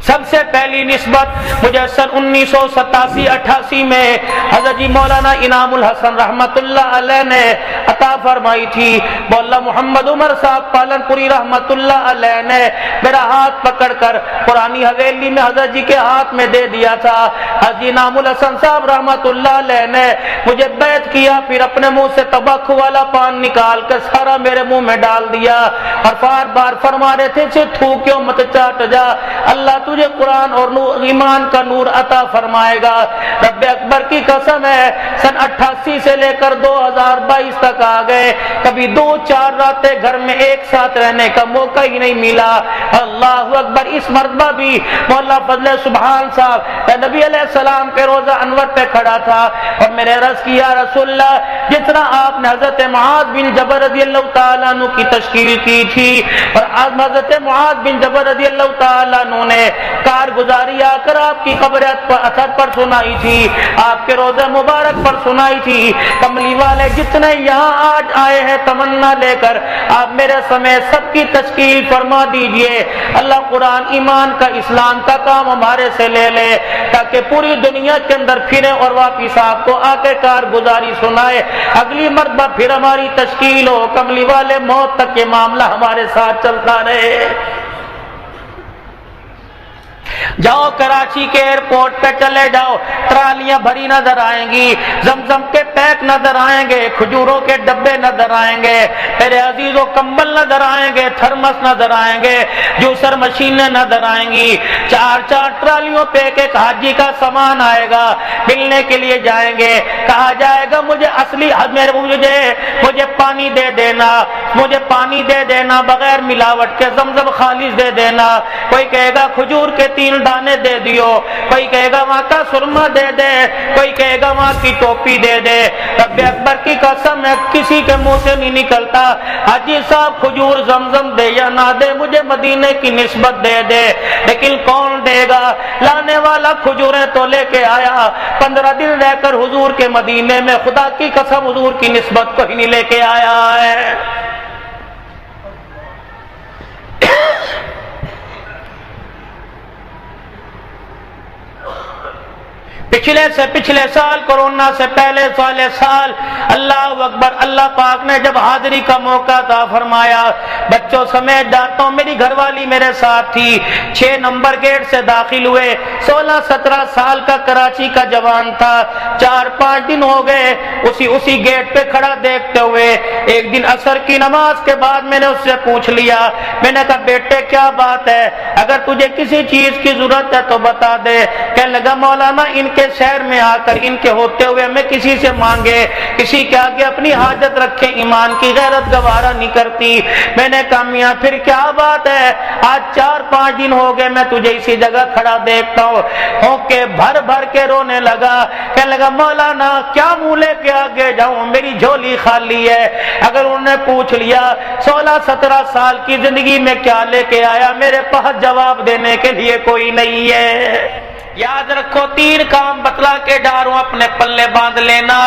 سب سے پہلی نسبت مجھے سن 1987-88 میں حضرت جی مولانا انعام الحسن رحمت اللہ علیہ نے عطا فرمائی تھی. مولانا محمد عمر صاحب پالن پوری رحمت اللہ علیہ نے میرا ہاتھ پکڑ کر پرانی حویلی میں حضرت جی کے ہاتھ میں دے دیا تھا. حضرت جی انعام الحسن صاحب رحمت اللہ علیہ نے مجھے بیعت کیا، پھر اپنے منہ سے تمباکو والا پان نکال کر سارا میرے منہ میں ڈال دیا اور بار بار فرما رہے تھے سے تھوکیوں مت چاٹ جا، اللہ تجھے قرآن اور ایمان کا نور عطا فرمائے گا. رب اکبر کی قسم ہے سن 88 سے لے کر 2022 تک آ گئے، کبھی 2-4 راتیں گھر میں ایک ساتھ رہنے کا موقع ہی نہیں ملا. اللہ اکبر. اس مرتبہ بھی مولا فضل سبحان صاحب نبی علیہ السلام کے روزہ انور پہ کھڑا تھا اور میرے عرض کی یا رسول اللہ، جتنا آپ نے حضرت معاذ بن جبل رضی اللہ تعالیٰ عنہ کی تشکیل کی تھی اور آج حضرت معاذ بن جبل رضی اللہ تعالیٰ عنہ نے کارگزاری آ کر آپ کی قبر اثر پر سنائی تھی، آپ کے روزہ مبارک پر سنائی تھی، کملی والے جتنے یہاں آج آئے ہیں تمنا لے کر آپ میرے سمیت سب کی تشکیل فرما دیجئے. اللہ قرآن ایمان کا اسلام کا کام ہمارے سے لے لے تاکہ پوری دنیا کے اندر پھرے اور واپس آپ کو آ کے کارگزاری سنائے. اگلی مرتبہ پھر ہماری تشکیل ہو، کملی والے موت تک یہ معاملہ ہمارے ساتھ چلتا رہے. جاؤ کراچی کے ایئرپورٹ پہ چلے جاؤ، ٹرالیاں بھری نظر آئیں گی، زمزم کے پیک نظر آئیں گے، کھجوروں کے ڈبے نظر آئیں گے، میرے عزیزوں کمبل نظر آئیں گے، تھرمس نظر آئیں گے، جوسر مشینیں نظر آئیں گی. 4 ٹرالیوں پہ ایک حاجی کا سامان آئے گا، ملنے کے لیے جائیں گے، کہا جائے گا مجھے اصلی مجھے پانی دے دینا، مجھے پانی دے دینا بغیر ملاوٹ کے، زمزم خالص دے دینا. کوئی کہے گا کھجور کے 3 دانے دے دیو، کوئی کہے گا وہاں کا سرما دے دے، کوئی کہے گا وہاں کی ٹوپی دے دے. رب اکبر کی قسم ہے کسی کے منہ سے نہیں نکلتا حاجی صاحب کھجور زمزم دے یا نہ دے، مجھے مدینے کی نسبت دے دے. لیکن کون دے گا؟ لانے والا کھجوریں تو لے کے آیا، 15 دن رہ کر حضور کے مدینے میں خدا کی قسم حضور کی نسبت کو ہی نہیں لے کے آیا ہے. پچھلے سال کورونا سے پہلے والے سال اللہ اکبر، اللہ پاک نے جب حاضری کا موقع عطا فرمایا، بچوں سمیت جاتا ہوں، میری گھر والی میرے ساتھ تھی، 6 نمبر گیٹ سے داخل ہوئے، 16-17 سال کا کراچی کا جوان تھا. 4-5 دن ہو گئے اسی گیٹ پہ کھڑا دیکھتے ہوئے. ایک دن عصر کی نماز کے بعد میں نے اس سے پوچھ لیا، میں نے کہا بیٹے کیا بات ہے، اگر تجھے کسی چیز کی ضرورت ہے تو بتا دے. کہنے لگا مولانا ان کے شہر میں آ کر ان کے ہوتے ہوئے میں کسی سے مانگے، کسی کے آگے اپنی حاجت رکھے، ایمان کی غیرت گوارا نہیں کرتی. میں نے کہا میاں پھر کیا بات ہے، آج 4-5 دن ہو گئے میں تجھے اسی جگہ کھڑا دیکھتا ہوں. ہو کے بھر کے رونے لگا، کہنے لگا مولانا کیا منہ لے کے آگے جاؤں، میری جھولی خالی ہے. اگر انہوں نے پوچھ لیا 16-17 سال کی زندگی میں کیا لے کے آیا، میرے پاس جواب دینے کے لیے کوئی نہیں ہے. یاد رکھو 3 کام بتلا کے جا رہا ہوں، اپنے پلے باندھ لینا.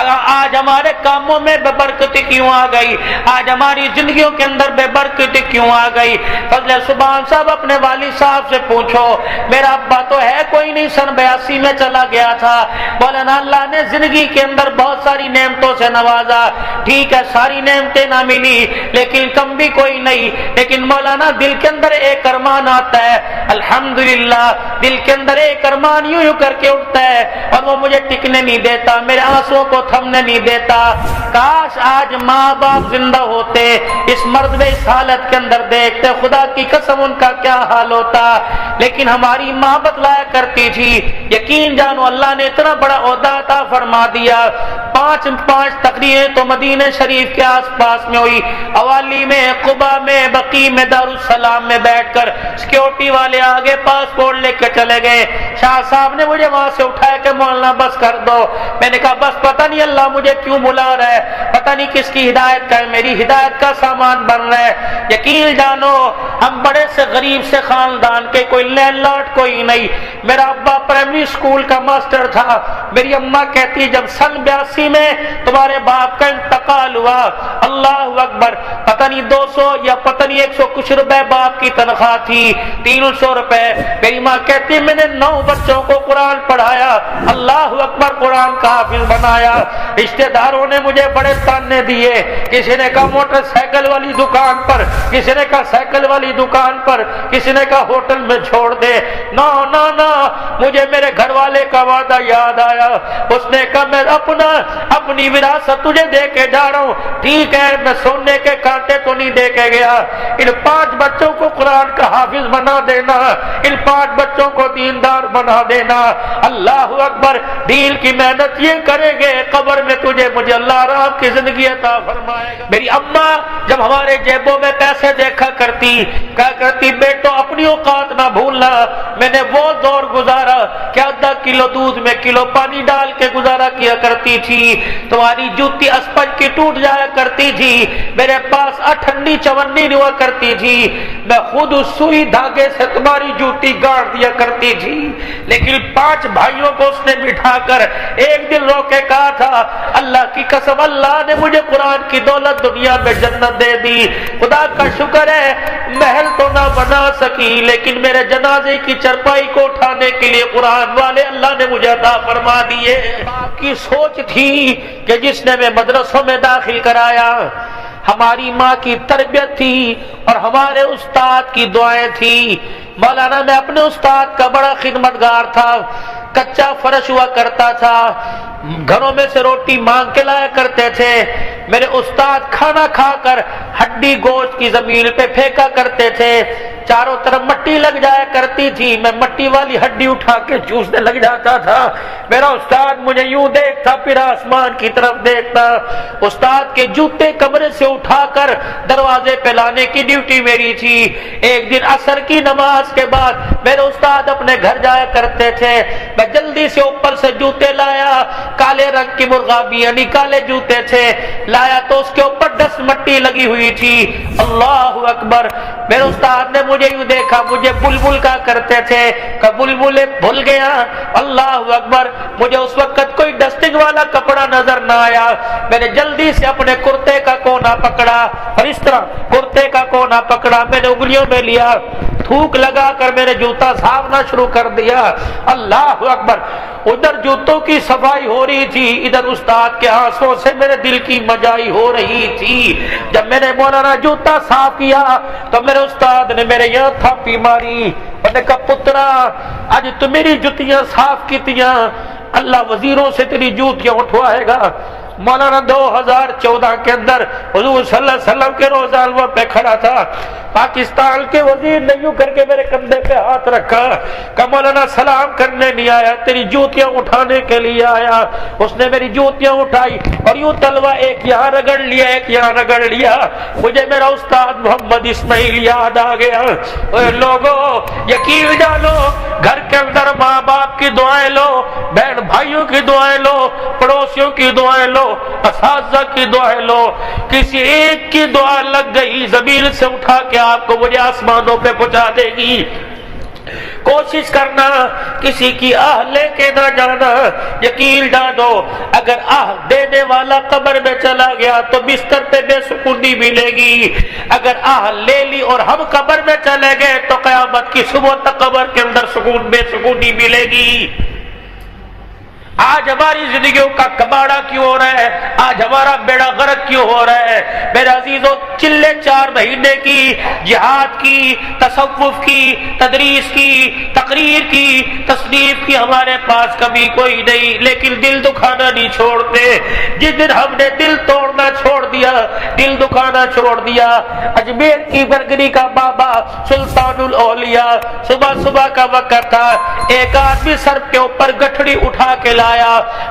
اگر آج ہمارے کاموں میں بے برکتی کیوں آ گئی، آج ہماری زندگیوں کے اندر بے برکتی کیوں آ گئی؟ فضل سبحان صاحب اپنے والد صاحب سے پوچھو، میرا ابا تو ہے کوئی نہیں، سن 82 میں چلا گیا تھا. مولانا اللہ نے زندگی کے اندر بہت ساری نعمتوں سے نوازا، ٹھیک ہے ساری نعمتیں نہ ملی لیکن کم بھی کوئی نہیں. لیکن مولانا دل کے اندر ایک ارمان آتا ہے، الحمدللہ دل کے اندر ایک ارمان یوں کر کے اٹھتا ہے اور وہ مجھے ٹکنے نہیں دیتا، میرے آنسوں کو تھمنے نہیں دیتا. کاش آج ماں باپ زندہ ہوتے، اس مرد میں اس حالت کے اندر دیکھتے، خدا کی قسم ان کا کیا حال ہوتا. لیکن ہماری ماں بتلایا کرتی تھی، یقین جانو اللہ نے اتنا بڑا عہدہ عطا فرما دیا. 5 تقریریں تو مدینہ شریف کے آس پاس میں ہوئی، اوالی میں، قبا میں، بقیع میں، دارالسلام میں بیٹھ کر سیکیورٹی والے آگے پاسپورٹ لے کے چلے گئے. شاہ صاحب نے مجھے وہاں سے اٹھایا کہ مولانا بس کر دو. میں نے کہا بس پتہ نہیں اللہ مجھے کیوں بلا رہا ہے، پتہ نہیں کس کی ہدایت کا ہے، میری ہدایت کا سامان بن رہا ہے. یقین جانو ہم بڑے سے غریب سے خاندان کے، کوئی لینڈ لارڈ کوئی نہیں. میرا ابا پرائمری اسکول کا ماسٹر تھا. میری اماں کہتی جب سن 82 جوانی میں تمہارے باپ کا انتقال ہوا، اللہ اکبر، پتہ نہیں 200 یا پتہ نہیں 100 کچھ روپے باپ کی تنخواہ تھی، 300 روپے۔ میری ماں کہتی میں نے 9 بچوں کو قرآن پڑھایا، اللہ اکبر، قرآن کا حافظ بنایا۔ رشتہ داروں نے مجھے بڑے تانے دیے، کسی نے کہا موٹر سائیکل والی دکان پر، کسی نے کہا سائیکل والی دکان پر، کسی نے کہا ہوٹل میں چھوڑ دے۔ نا نا نا، مجھے میرے گھر والے کا وعدہ یاد آیا، اس نے کہا میں اپنی وراثت تجھے دے کے جا رہا ہوں، ٹھیک ہے، میں سونے کے کانٹے تو نہیں دے کے گیا، ان 5 بچوں کو قرآن کا حافظ بنا دینا، ان 5 بچوں کو دیندار بنا دینا۔ اللہ اکبر، دین کی محنت یہ کریں گے، قبر میں تجھے مجھے اللہ آرام کی زندگی عطا فرمائے گا۔ میری اماں جب ہمارے جیبوں میں پیسے دیکھا کرتی، کہا کرتی بیٹو اپنی اوقات نہ بھولنا، میں نے وہ دور گزارا کہ آدھا کلو دودھ میں کلو پانی ڈال کے گزارا کیا کرتی تھی، تمہاری جوتی اسپنج کی ٹوٹ جایا کرتی تھی، میرے پاس اٹھنی چونی ہوا کرتی تھی، میں خود اس سوئی دھاگے سے تمہاری جوتی گاڑ دیا کرتی تھی، لیکن 5 بھائیوں کو اس نے بٹھا کر ایک دن رو کے کہا تھا اللہ کی قسم اللہ نے مجھے قرآن کی دولت دنیا میں جنت دے دی، خدا کا شکر ہے محل تو نہ بنا سکی لیکن میرے جنازے کی چرپائی کو اٹھانے کے لیے قرآن والے اللہ نے مجھے عطا فرما دیے۔ باپ کی سوچ تھی کہ جس نے میں مدرسوں میں داخل کرایا، ہماری ماں کی تربیت تھی اور ہمارے استاد کی دعائیں تھی۔ مولانا میں اپنے استاد کا بڑا خدمتگار تھا، کچا فرش ہوا کرتا تھا، گھروں میں سے روٹی مانگ کے لایا کرتے تھے، میرے استاد کھانا کھا کر ہڈی گوشت کی زمین پہ پھینکا کرتے تھے، چاروں طرف مٹی لگ جایا کرتی تھی، میں مٹی والی ہڈی اٹھا کے چوسنے لگ جاتا تھا، میرا استاد مجھے یوں دیکھتا پھر آسمان کی طرف دیکھتا، استاد کے جوتے کمرے سے اٹھا کر دروازے پہ لانے کی ڈیوٹی میری تھی۔ ایک دن عصر کی نماز کے بعد میرے استاد اپنے گھر جایا کرتے تھے، میں جلدی سے اوپر سے جوتے لایا، کالے رنگ کی مرغابی یعنی کالے جوتے تھے، لایا تو اس کے اوپر 10 مٹی لگی ہوئی تھی، اللہ اکبر، میرے استاد نے مجھے یوں دیکھا، مجھے بلبل کا کرتے تھے کہ بلبل بھول گیا، اللہ اکبر، مجھے اس وقت کوئی ڈسٹنگ والا کپڑا نظر نہ آیا، میں نے جلدی سے اپنے کرتے کا کونا پکڑا اور اس طرح کرتے کا کونا پکڑا، میں نے انگلیوں میں لیا، تھوک لگا کر میں نے جوتا صافنا شروع کر دیا، اللہ اکبر، ادھر جوتوں کی صفائی ہو رہی تھی، ادھر استاد کے آنسوں سے میرے دل کی مجائی ہو رہی تھی۔ جب میں نے مولانا جوتا صاف کیا تو میرے استاد نے میرے یہاں تھاپی ماری، اور نے کہا پترا آج تو میری جوتیاں صاف کیتیاں، اللہ وزیروں سے تیری جوتیاں اٹھوائے گا۔ مولانا 2014 کے اندر حضور صلی اللہ علیہ وسلم کے روضہ انور پہ کھڑا تھا، پاکستان کے وزیر نے یوں کر کے میرے کندھے پہ ہاتھ رکھا کہ مولانا سلام کرنے نہیں آیا، تیری جوتیاں اٹھانے کے لیے آیا۔ اس نے میری جوتیاں اٹھائی اور یوں تلوا ایک یہاں رگڑ لیا ایک یہاں رگڑ لیا، مجھے میرا استاد محمد اسماعیل یاد آ گیا۔ اے لوگوں یقین جانو، گھر کے اندر ماں باپ کی دعائیں لو، بہن بھائیوں کی دعائیں لو، پڑوسیوں کی دعائیں لو، اساتذہ کی دعائیں لو، کسی ایک کی دعا لگ گئی زمین سے اٹھا کے آپ کو مجھے آسمانوں پہ پہنچا دے گی۔ کوشش کرنا کسی کی آہ لے کے نہ جانا، یقین جانو اگر آہ دینے والا قبر میں چلا گیا تو بستر پہ بے سکونی ملے گی، اگر آہ لے لی اور ہم قبر میں چلے گئے تو قیامت کی صبح تک قبر کے اندر سکون بے سکونی ملے گی۔ آج ہماری زندگیوں کا کباڑا کیوں ہو رہا ہے، آج ہمارا بیڑا غرق کیوں ہو رہا ہے؟ میرے عزیزوں، چلے 4 مہینے کی جہاد کی، تصوف کی، تدریس کی، تقریر کی، تصنیف کی ہمارے پاس کبھی کوئی نہیں، لیکن دل دکھانا نہیں چھوڑتے۔ جس دن ہم نے دل توڑنا چھوڑ دیا، دل دکھانا چھوڑ دیا، اجمیر کی برگری کا بابا سلطان الاولیاء، صبح صبح کا وقت تھا، ایک آدمی سر کے اوپر گٹھڑی اٹھا کے لایا،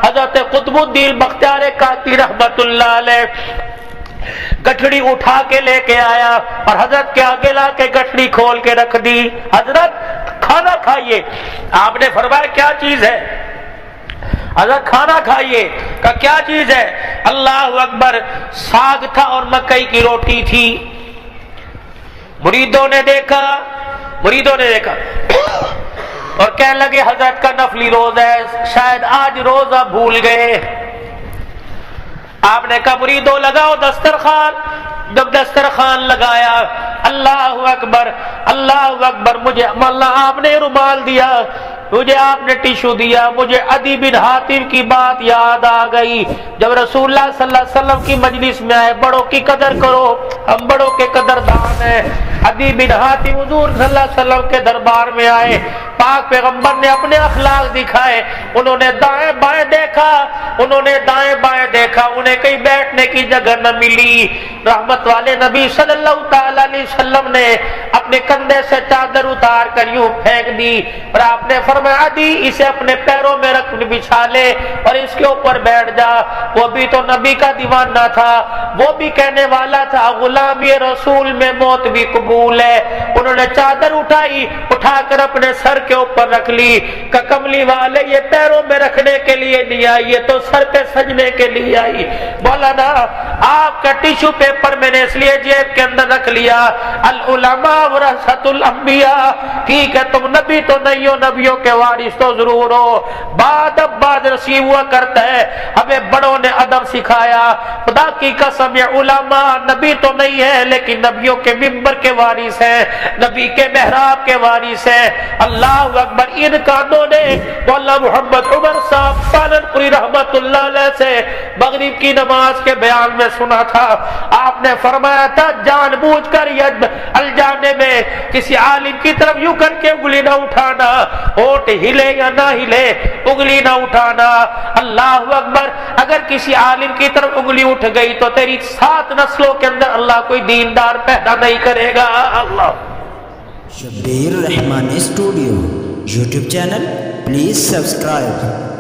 حضرت قطب الدین بختیار کاکی رحمت اللہ علیہ گٹھڑی اٹھا کے لے کے آیا اور حضرت کے آگے لا کے گٹھڑی کھول کے رکھ دی، حضرت کھانا کھائیے۔ آپ نے فرمایا کیا چیز ہے؟ حضرت کھانا کھائیے، کہ کیا چیز ہے؟ اللہ اکبر، ساگ تھا اور مکئی کی روٹی تھی۔ مریدوں نے دیکھا اور کہنے لگے حضرت کا نفلی روزہ ہے، شاید آج روزہ بھول گئے۔ آپ نے کہا مریدو لگاؤ دسترخوان. جب دسترخوان لگایا اللہ اکبر اللہ اکبر، مجھے اللہ آپ نے رومال دیا، مجھے آپ نے ٹیشو دیا، مجھے عدی بن حاتم کی بات یاد آ گئی. جب رسول اللہ صلی اللہ علیہ وسلم کی مجلس میں آئے، بڑوں کی قدر کرو، ہم بڑوں کے قدردان ہیں. عدی بن حاتم حضور صلی اللہ علیہ وسلم کے دربار میں آئے، پاک پیغمبر نے اپنے اخلاق دکھائے. انہوں نے دائیں بائیں دیکھا، انہوں نے دائیں بائیں دیکھا، انہیں کہیں بیٹھنے کی جگہ نہ ملی. رحمت والے نبی صلی اللہ تعالی علیہ وسلم نے اپنے کندھے سے چادر اتار کر یوں پھینک دی اور آپ نے فرمایا عدی اسے اپنے پیروں میں رکھ بچھا لے اور اس کے اوپر بیٹھ جا. وہ بھی تو نبی کا دیوانہ تھا، وہ بھی کہنے والا تھا غلامی رسول میں موت بھی قبول ہے. انہوں نے چادر اٹھائی، اٹھا کر اپنے سر کے اوپر رکھ لی. کہ کملی والے یہ پیروں میں رکھنے کے لیے نہیں آئی، یہ تو سر پہ سجنے کے لیے آئی. مولانا آپ کا ٹیشو پیپر میں نے اس لیے جیب کے اندر رکھ لیا. العلماء ورثۃ الانبیاء، ٹھیک ہے تم نبی تو نہیں ہو، نبیوں کے وارث تو ضرور ہو. بعد اب بعد رسیو ہوا کرتا ہے. ہمیں بڑوں نے ادب سکھایا. خدا کی قسم یہ علماء نبی تو نہیں ہے لیکن نبیوں کے منبر کے وارث ہیں، نبی کے محراب کے وارث ہیں. اللہ اکبر. ان کانوں نے مولانا محمد عمر صاحب سالنپوری رحمت اللہ علیہ سے مغرب کی نماز کے بیان میں سنا تھا. آپ نے فرمایا تھا جان بوجھ کر ید الجانے میں کسی عالم کی طرف یوں کر کے انگلی نہ اٹھانا، ہونٹ ہلے یا نہ ہلے انگلی نہ اٹھانا. اللہ اکبر. اگر کسی عالم کی طرف انگلی اٹھ گئی تو تیری 7 نسلوں کے اندر اللہ کوئی دیندار پیدا نہیں کرے گا. اللہ. Shabbir Rahman studio YouTube channel, please subscribe.